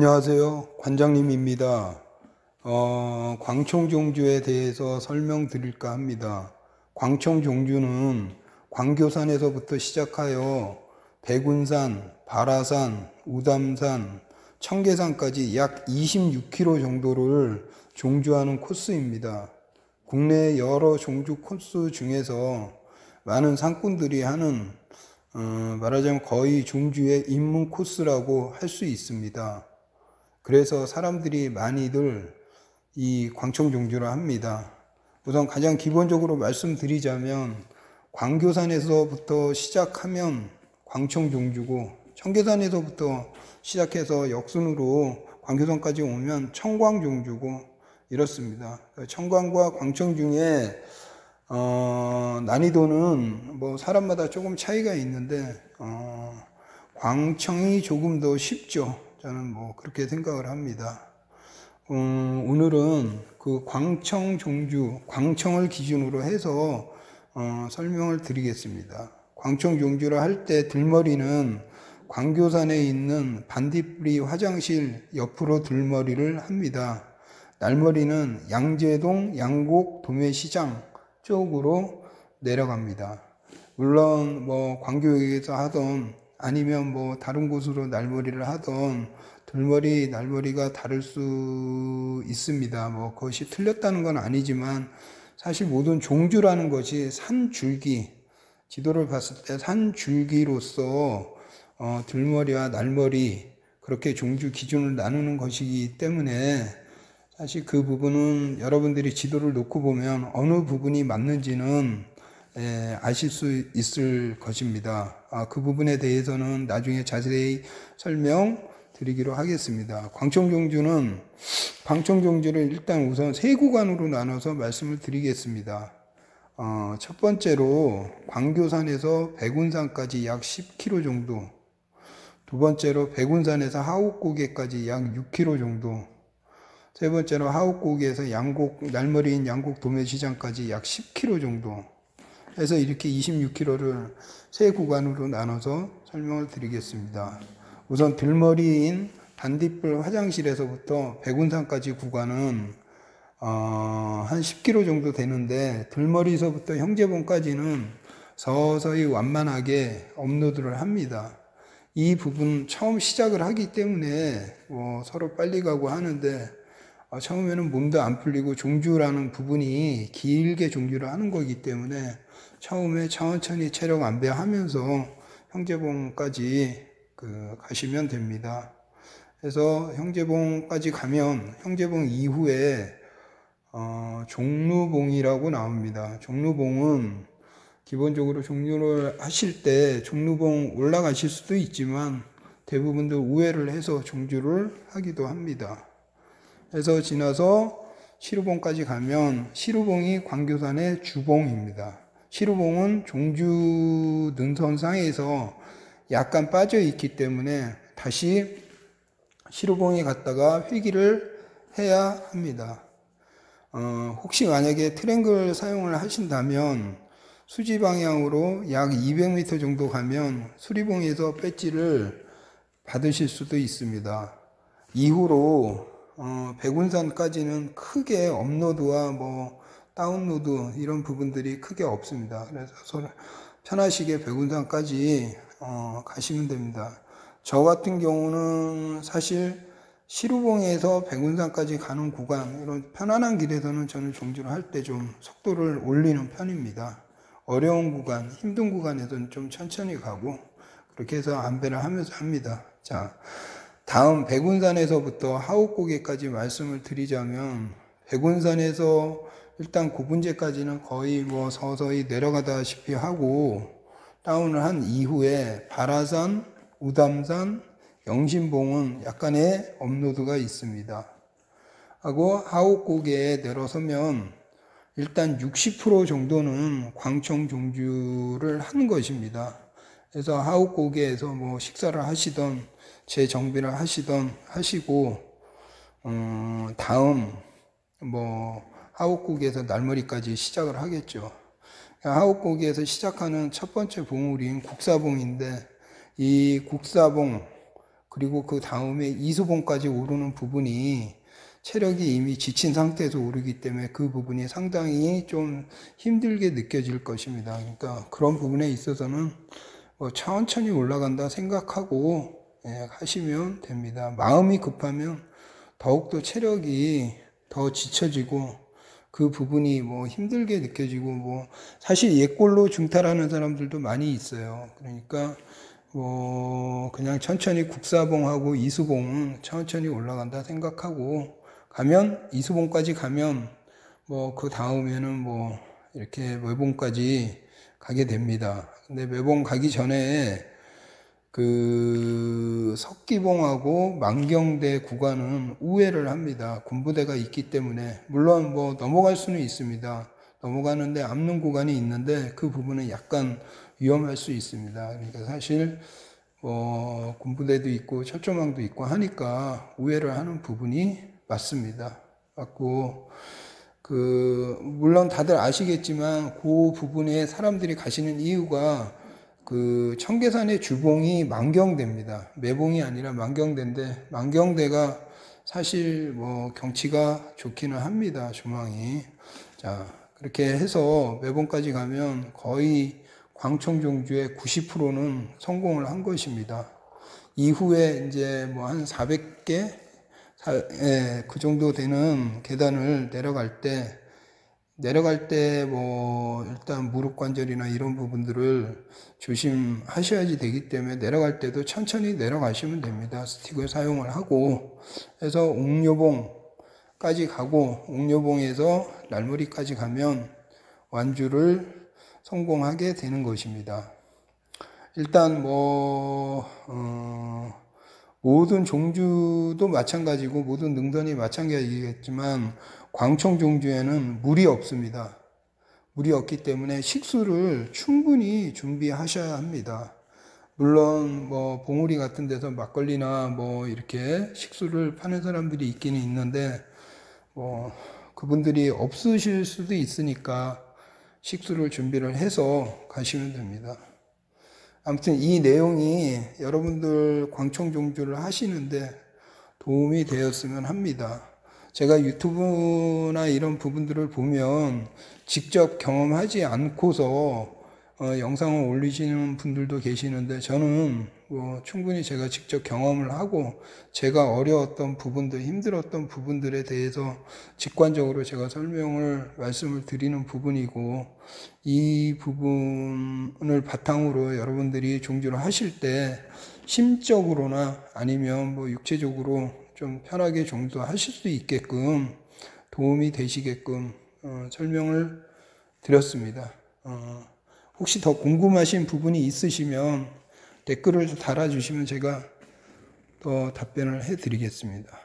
안녕하세요. 관장님입니다. 광청종주에 대해서 설명드릴까 합니다. 광청종주는 광교산에서부터 시작하여 백운산, 발화산, 우담산, 청계산까지 약 26km 정도를 종주하는 코스입니다. 국내 여러 종주 코스 중에서 많은 상꾼들이 하는 말하자면 거의 종주의 입문 코스라고 할 수 있습니다. 그래서 사람들이 많이들 이 광청종주를 합니다. 우선 가장 기본적으로 말씀드리자면 광교산에서부터 시작하면 광청종주고, 청계산에서부터 시작해서 역순으로 광교산까지 오면 청광종주고 이렇습니다. 청광과 광청 중에 난이도는 뭐 사람마다 조금 차이가 있는데 광청이 조금 더 쉽죠. 저는 뭐 그렇게 생각을 합니다. 오늘은 그 광청 종주, 광청을 기준으로 해서 설명을 드리겠습니다. 광청 종주를 할 때 들머리는 광교산에 있는 반딧불이 화장실 옆으로 들머리를 합니다. 날머리는 양재동 양곡 도매시장 쪽으로 내려갑니다. 물론 뭐 광교역에서 하던 아니면 뭐 다른 곳으로 날머리를 하던 들머리 날머리가 다를 수 있습니다. 뭐 그것이 틀렸다는 건 아니지만 사실 모든 종주라는 것이 산줄기, 지도를 봤을 때 산줄기로서 들머리와 날머리 그렇게 종주 기준을 나누는 것이기 때문에 사실 그 부분은 여러분들이 지도를 놓고 보면 어느 부분이 맞는지는 아실 수 있을 것입니다. 그 부분에 대해서는 나중에 자세히 설명드리기로 하겠습니다. 광청종주는 광청종주를 일단 우선 세 구간으로 나눠서 말씀을 드리겠습니다. 첫 번째로 광교산에서 백운산까지 약 10km 정도, 두 번째로 백운산에서 하옥고개까지 약 6km 정도, 세 번째로 하옥고개에서 양곡, 날머리인 양곡 도매시장까지 약 10km 정도 해서 이렇게 26km를 세 구간으로 나눠서 설명을 드리겠습니다. 우선 들머리인 반딧불 화장실에서부터 백운산까지 구간은 한 10km 정도 되는데, 들머리에서부터 형제봉까지는 서서히 완만하게 업로드를 합니다. 이 부분 처음 시작을 하기 때문에 서로 빨리 가고 하는데, 처음에는 몸도 안 풀리고 종주라는 부분이 길게 종주를 하는 거기 때문에 처음에 천천히 체력 안배하면서 형제봉까지 가시면 됩니다. 그래서 형제봉까지 가면 형제봉 이후에 종루봉이라고 나옵니다. 종루봉은 기본적으로 종주를 하실 때 종루봉 올라가실 수도 있지만 대부분들 우회를 해서 종주를 하기도 합니다. 그래서 지나서 시루봉까지 가면 시루봉이 광교산의 주봉입니다. 시루봉은 종주 능선상에서 약간 빠져 있기 때문에 다시 시루봉에 갔다가 회귀를 해야 합니다. 혹시 만약에 트랭글 사용을 하신다면 수지 방향으로 약 200m 정도 가면 수리봉에서 배지를 받으실 수도 있습니다. 이후로 백운산까지는 크게 업로드와 다운로드 이런 부분들이 크게 없습니다. 그래서 편하시게 백운산까지 가시면 됩니다. 저 같은 경우는 사실 시루봉에서 백운산까지 가는 구간, 이런 편안한 길에서는 저는 종주를 할 때 좀 속도를 올리는 편입니다. 어려운 구간, 힘든 구간에서는 좀 천천히 가고 그렇게 해서 안배를 하면서 합니다. 자, 다음 백운산에서부터 하옥고개까지 말씀을 드리자면, 백운산에서 일단 고분제까지는 거의 서서히 내려가다시피 하고 다운을 한 이후에 발화산, 우담산, 영신봉은 약간의 업로드가 있습니다. 하고 하옥고개에 내려서면 일단 60% 정도는 광청종주를 하는 것입니다. 그래서 하옥고개에서 식사를 하시던 재정비를 하시던 하시고 다음 하옥고개에서 날머리까지 시작을 하겠죠. 하옥고개에서 시작하는 첫 번째 봉우리인 국사봉인데, 이 국사봉 그리고 그 다음에 이수봉까지 오르는 부분이 체력이 이미 지친 상태에서 오르기 때문에 그 부분이 상당히 좀 힘들게 느껴질 것입니다. 그러니까 그런 부분에 있어서는 뭐 천천히 올라간다 생각하고 하시면 됩니다. 마음이 급하면 더욱더 체력이 더 지쳐지고 그 부분이 뭐 힘들게 느껴지고 뭐 사실 옛골로 중탈하는 사람들도 많이 있어요. 그러니까 뭐 그냥 천천히 국사봉하고 이수봉은 천천히 올라간다 생각하고 가면 이수봉까지 가면 뭐 그 다음에는 뭐 이렇게 매봉까지 가게 됩니다. 근데 매봉 가기 전에 그 석기봉하고 만경대 구간은 우회를 합니다. 군부대가 있기 때문에 물론 뭐 넘어갈 수는 있습니다. 넘어가는데 앞는 구간이 있는데 그 부분은 약간 위험할 수 있습니다. 그러니까 사실 뭐 군부대도 있고 철조망도 있고 하니까 우회를 하는 부분이 맞습니다. 맞고 물론 다들 아시겠지만 그 부분에 사람들이 가시는 이유가 그 청계산의 주봉이 만경대입니다. 매봉이 아니라 만경대인데 만경대가 사실 뭐 경치가 좋기는 합니다. 조망이. 자, 그렇게 해서 매봉까지 가면 거의 광청종주의 90%는 성공을 한 것입니다. 이후에 이제 뭐 한 400개 그 정도 되는 계단을 내려갈 때 뭐 일단 무릎 관절이나 이런 부분들을 조심하셔야지 되기 때문에 내려갈 때도 천천히 내려가시면 됩니다. 스틱을 사용을 하고 해서 옥녀봉까지 가고 옥녀봉에서 날머리까지 가면 완주를 성공하게 되는 것입니다. 일단 뭐 모든 종주도 마찬가지고 모든 능선이 마찬가지겠지만 광청종주에는 물이 없습니다. 물이 없기 때문에 식수를 충분히 준비하셔야 합니다. 물론 뭐 봉우리 같은 데서 막걸리나 뭐 이렇게 식수를 파는 사람들이 있기는 있는데 뭐 그분들이 없으실 수도 있으니까 식수를 준비를 해서 가시면 됩니다. 아무튼 이 내용이 여러분들 광청종주를 하시는데 도움이 되었으면 합니다. 제가 유튜브나 이런 부분들을 보면 직접 경험하지 않고서 영상을 올리시는 분들도 계시는데 저는 뭐 충분히 제가 직접 경험을 하고 제가 어려웠던 부분들, 힘들었던 부분들에 대해서 직관적으로 제가 말씀을 드리는 부분이고 이 부분을 바탕으로 여러분들이 종주를 하실 때 심적으로나 아니면 뭐 육체적으로 좀 편하게 종주하실 수 있게끔 도움이 되시게끔 설명을 드렸습니다. 혹시 더 궁금하신 부분이 있으시면 댓글을 달아주시면 제가 더 답변을 해드리겠습니다.